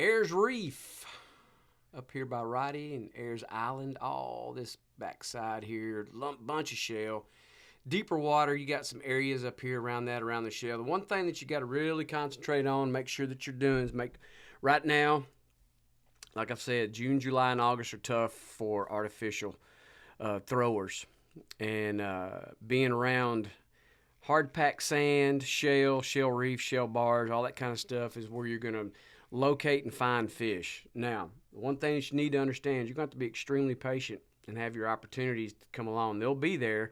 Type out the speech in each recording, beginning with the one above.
Ayers Reef up here by Roddy and Ayers Island. All this backside here, bunch of shell. Deeper water, you got some areas up here around the shell. The one thing that you got to really concentrate on, make sure that you're doing is right now, like I've said, June, July, and August are tough for artificial throwers. And being around hard packed sand, shell reef, shell bars, all that kind of stuff is where you're going to locate and find fish. Now, the one thing that you need to understand is you're going to have to be extremely patient and have your opportunities to come along. They'll be there.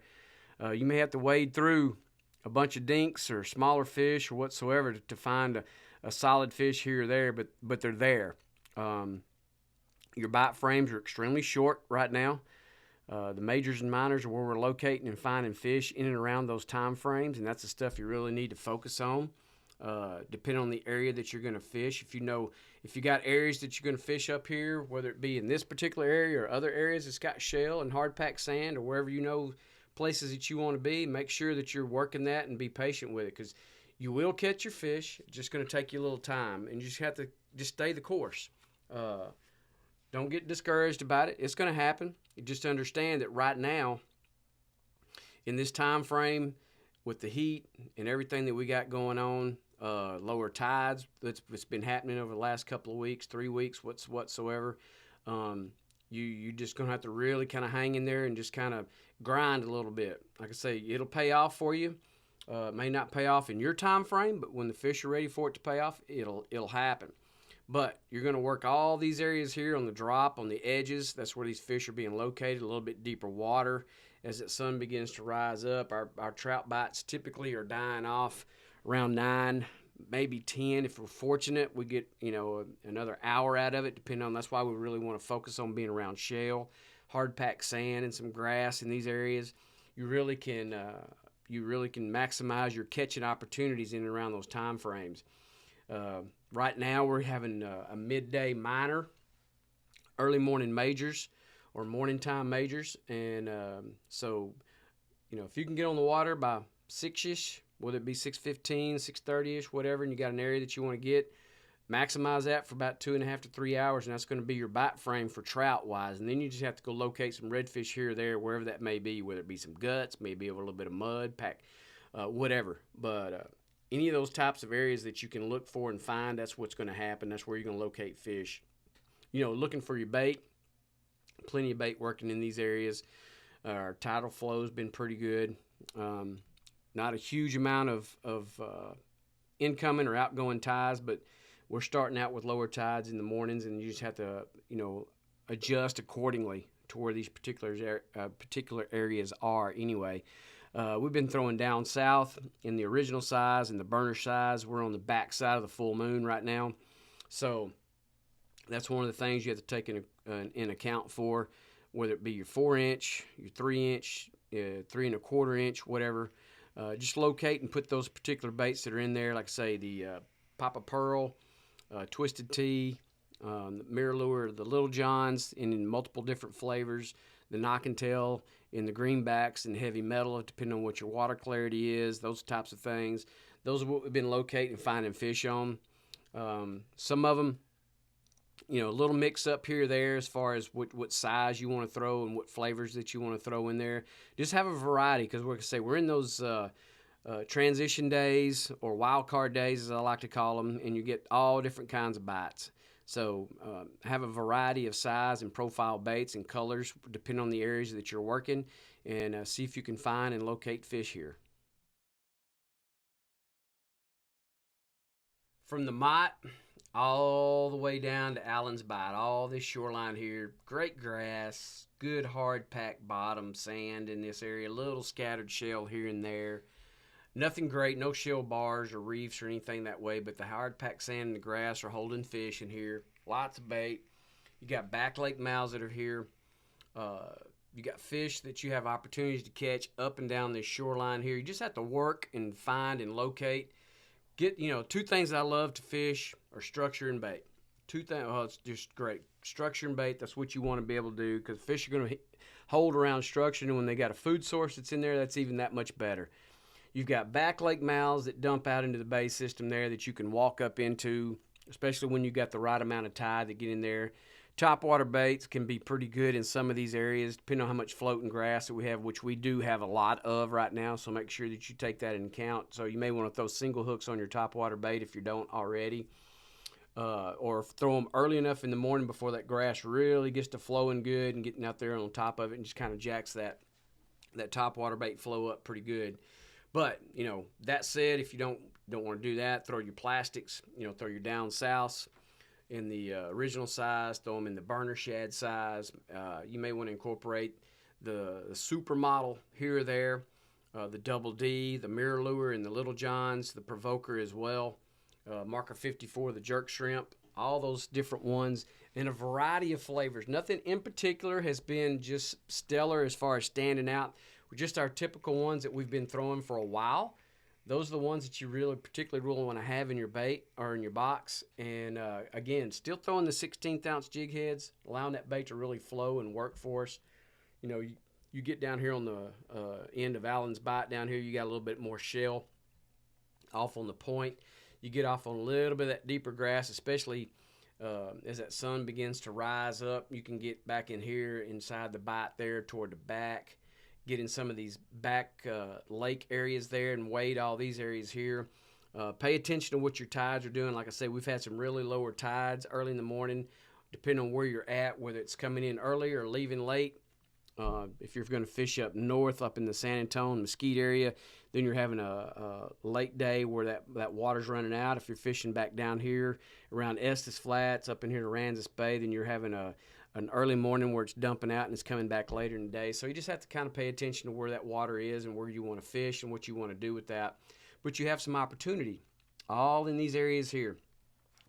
You may have to wade through a bunch of dinks or smaller fish or whatsoever to find a solid fish here or there, but they're there. Your bite frames are extremely short right now. The majors and minors are where we're locating and finding fish in and around those time frames, and that's the stuff you really need to focus on. Depending on the area that you're going to fish, if you got areas that you're going to fish up here, whether it be in this particular area or other areas that's got shell and hard packed sand or wherever places that you want to be, make sure that you're working that and be patient with it, because you will catch your fish. It's just going to take you a little time, and you just have to stay the course. Don't get discouraged about it. It's going to happen. You just understand that right now, in this time frame, with the heat and everything that we got going on, lower tides that's been happening over the last couple of weeks, 3 weeks, whatsoever, you just going to have to really kind of hang in there and just kind of grind a little bit. Like I say, it'll pay off for you. It may not pay off in your time frame, but when the fish are ready for it to pay off, it'll happen. But you're going to work all these areas here on the drop, on the edges. That's where these fish are being located, a little bit deeper water. As the sun begins to rise up, our trout bites typically are dying off around 9, maybe 10. If we're fortunate, we get another hour out of it, depending on. That's why we really want to focus on being around shell, hard packed sand, and some grass in these areas. You really can maximize your catching opportunities in and around those time frames. Right now, we're having a midday minor, early morning majors, or morning time majors, and so if you can get on the water by 6ish, whether it be 6:15, 6:30ish, whatever, and you got an area that you want to get, maximize that for about 2.5 to 3 hours, and that's going to be your bite frame for trout wise. And then you just have to go locate some redfish here or there, wherever that may be, whether it be some guts, maybe a little bit of mud, whatever. But any of those types of areas that you can look for and find, that's what's going to happen. That's where you're going to locate fish. Looking for your bait. Plenty of bait working in these areas. Our tidal flow has been pretty good. Not a huge amount of incoming or outgoing tides, but we're starting out with lower tides in the mornings, and you just have to, adjust accordingly to where these particular areas are anyway. We've been throwing down south in the original size and the burner size. We're on the back side of the full moon right now. So that's one of the things you have to take in account for, whether it be your 4-inch, your 3-inch, 3.25-inch, whatever. Just locate and put those particular baits that are in there, like I say, the Papa Pearl, Twisted Tea, the Mirror Lure, the Little Johns in multiple different flavors, the Knock and Tail in the greenbacks and heavy metal, depending on what your water clarity is, those types of things. Those are what we've been locating and finding fish on. Some of them, a little mix up here or there as far as what size you want to throw and what flavors that you want to throw in there. Just have a variety, because we're in those transition days, or wild card days as I like to call them, and you get all different kinds of bites. So have a variety of size and profile baits and colors depending on the areas that you're working, and see if you can find and locate fish here. From the Mott all the way down to Allen's Bight, all this shoreline here, great grass, good hard packed bottom, sand in this area, little scattered shell here and there. Nothing great, no shell bars or reefs or anything that way, but the hard packed sand and the grass are holding fish in here. Lots of bait. You got back lake mouths that are here. You got fish that you have opportunities to catch up and down this shoreline here. You just have to work and find and locate. Get, two things that I love to fish are structure and bait. Two things, it's just great. Structure and bait, that's what you want to be able to do, because fish are going to hold around structure, and when they got a food source that's in there, that's even that much better. You've got back lake mouths that dump out into the bay system there that you can walk up into especially when you got the right amount of tide to get in there. Topwater baits can be pretty good in some of these areas, depending on how much floating grass that we have, which we do have a lot of right now, so make sure that you take that into account. So you may want to throw single hooks on your topwater bait if you don't already, or throw them early enough in the morning before that grass really gets to flowing good and getting out there on top of it and just kind of jacks that topwater bait flow up pretty good. But, that said, if you don't want to do that, throw your plastics, throw your down souths in the original size, throw them in the burner shad size. You may want to incorporate the supermodel here or there, the Double D, the Mirror Lure, and the Little Johns, the Provoker as well, Marker 54, the Jerk Shrimp, all those different ones in a variety of flavors. Nothing in particular has been just stellar as far as standing out. Just our typical ones that we've been throwing for a while. Those are the ones that you particularly want to have in your bait or in your box. And again, still throwing the 16th ounce jig heads, allowing that bait to really flow and work for us. You get down here on the end of Allen's Bite down here, you got a little bit more shell off on the point. You get off on a little bit of that deeper grass, especially as that sun begins to rise up. You can get back in here inside the bite there toward the back. Get in some of these back lake areas there and wade all these areas here. Pay attention to what your tides are doing. Like I said, we've had some really lower tides early in the morning, depending on where you're at, whether it's coming in early or leaving late. If you're going to fish up north, up in the San Antonio, Mesquite area, then you're having a late day where that water's running out. If you're fishing back down here around Estes Flats, up in here to Aransas Bay, then you're having an early morning where it's dumping out and it's coming back later in the day. So you just have to kind of pay attention to where that water is and where you want to fish and what you want to do with that. But you have some opportunity all in these areas here.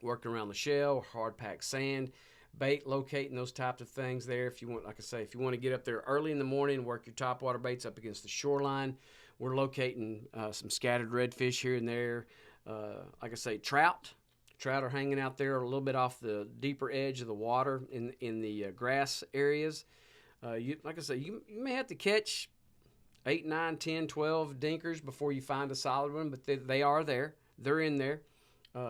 Working around the shell, hard packed sand, bait locating, those types of things there. If you want, like I say, if you want to get up there early in the morning and work your topwater baits up against the shoreline, we're locating some scattered redfish here and there. Like I say, trout. Trout are hanging out there a little bit off the deeper edge of the water in the grass areas. Like I say, you may have to catch 8, 9, 10, 12 dinkers before you find a solid one, but they are there. They're in there.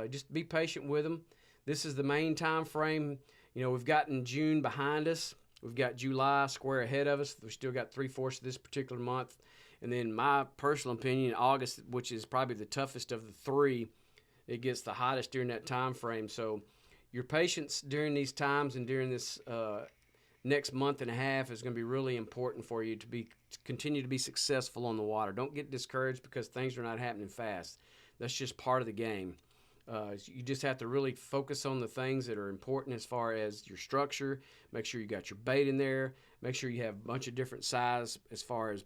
Just be patient with them. This is the main time frame. We've gotten June behind us. We've got July square ahead of us. We've still got 3/4 of this particular month. And then my personal opinion, August, which is probably the toughest of the three, it gets the hottest during that time frame. So your patience during these times and during this next month and a half is going to be really important for you to continue to be successful on the water. Don't get discouraged because things are not happening fast. That's just part of the game. You just have to really focus on the things that are important as far as your structure. Make sure you got your bait in there. Make sure you have a bunch of different size as far as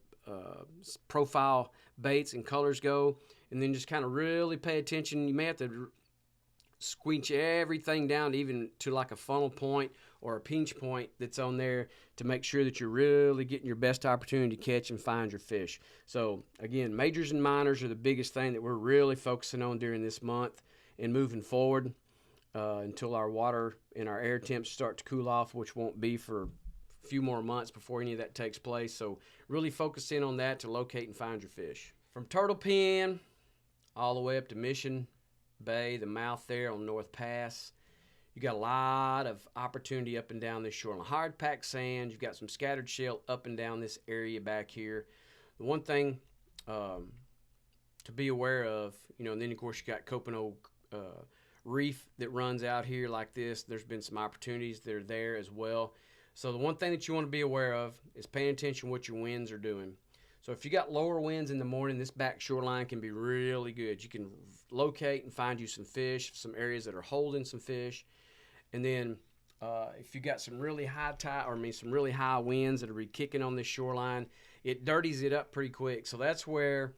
profile baits and colors go. And then just kind of really pay attention. You may have to squinch everything down even to like a funnel point or a pinch point that's on there to make sure that you're really getting your best opportunity to catch and find your fish. So again, majors and minors are the biggest thing that we're really focusing on during this month and moving forward until our water and our air temps start to cool off, which won't be for a few more months before any of that takes place. So really focus in on that to locate and find your fish. From Turtle Pen all the way up to Mission Bay, the mouth there on North Pass, you got a lot of opportunity up and down this shoreline. Hard packed sand, you've got some scattered shell up and down this area back here. The one thing to be aware of, and then of course you got Copano Reef that runs out here like this. There's been some opportunities that are there as well. So the one thing that you want to be aware of is paying attention to what your winds are doing. So if you got lower winds in the morning, this back shoreline can be really good. You can locate and find you some fish, some areas that are holding some fish. And then if you got some really high tide, some really high winds that are kicking on this shoreline, it dirties it up pretty quick. So that's where,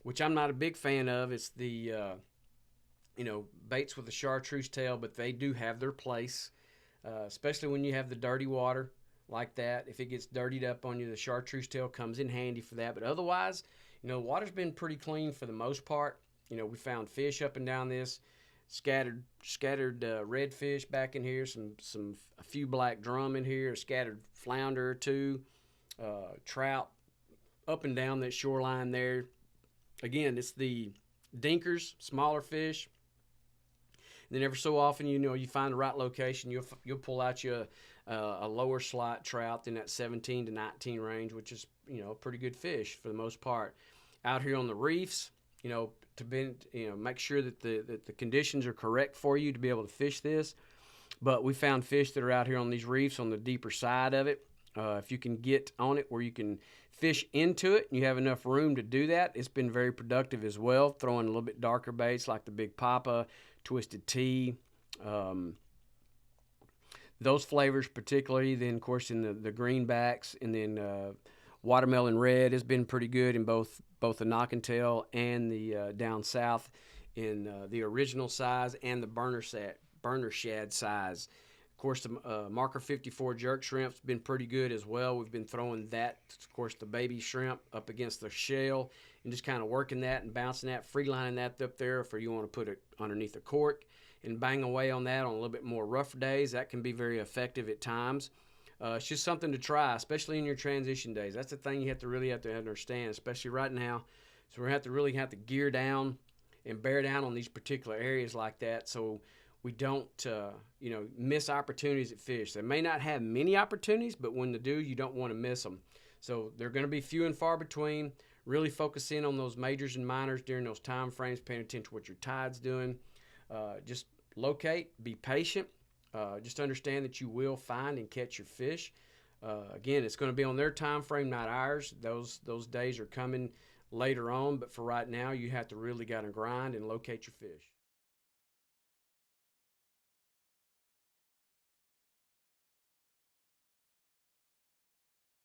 which I'm not a big fan of, it's the baits with a chartreuse tail, but they do have their place, especially when you have the dirty water like that. If it gets dirtied up on you, the chartreuse tail comes in handy for that. But otherwise, the water's been pretty clean for the most part. We found fish up and down this, scattered redfish back in here, a few black drum in here, a scattered flounder or two, trout up and down that shoreline there. Again, it's the dinkers, smaller fish. then every so often, you find the right location, you'll pull out you a lower slot trout in that 17 to 19 range, which is a pretty good fish for the most part. Out here on the reefs, make sure that the conditions are correct for you to be able to fish this. But we found fish that are out here on these reefs on the deeper side of it. If you can get on it where you can fish into it and you have enough room to do that, it's been very productive as well, throwing a little bit darker baits like the Big Papa, Twisted Tea, those flavors particularly. Then, of course, in the greenbacks, and then watermelon red has been pretty good in both the knock and tail and the down south in the original size and the burner shad size. Of course, the Marker 54 jerk shrimp's been pretty good as well. We've been throwing that, of course, the baby shrimp up against the shell and just kind of working that and bouncing that, freelining that up there for you want to put it underneath a cork and bang away on that on a little bit more rougher days. That can be very effective at times. It's just something to try, especially in your transition days. That's the thing you really have to understand, especially right now. So we're going to really have to gear down and bear down on these particular areas like that, so we don't, miss opportunities at fish. They may not have many opportunities, but when they do, you don't want to miss them. So they're going to be few and far between. Really focus in on those majors and minors during those time frames, paying attention to what your tide's doing. Just locate, be patient. Just understand that you will find and catch your fish. Again, it's going to be on their time frame, not ours. Those days are coming later on, but for right now, you have to really got to grind and locate your fish.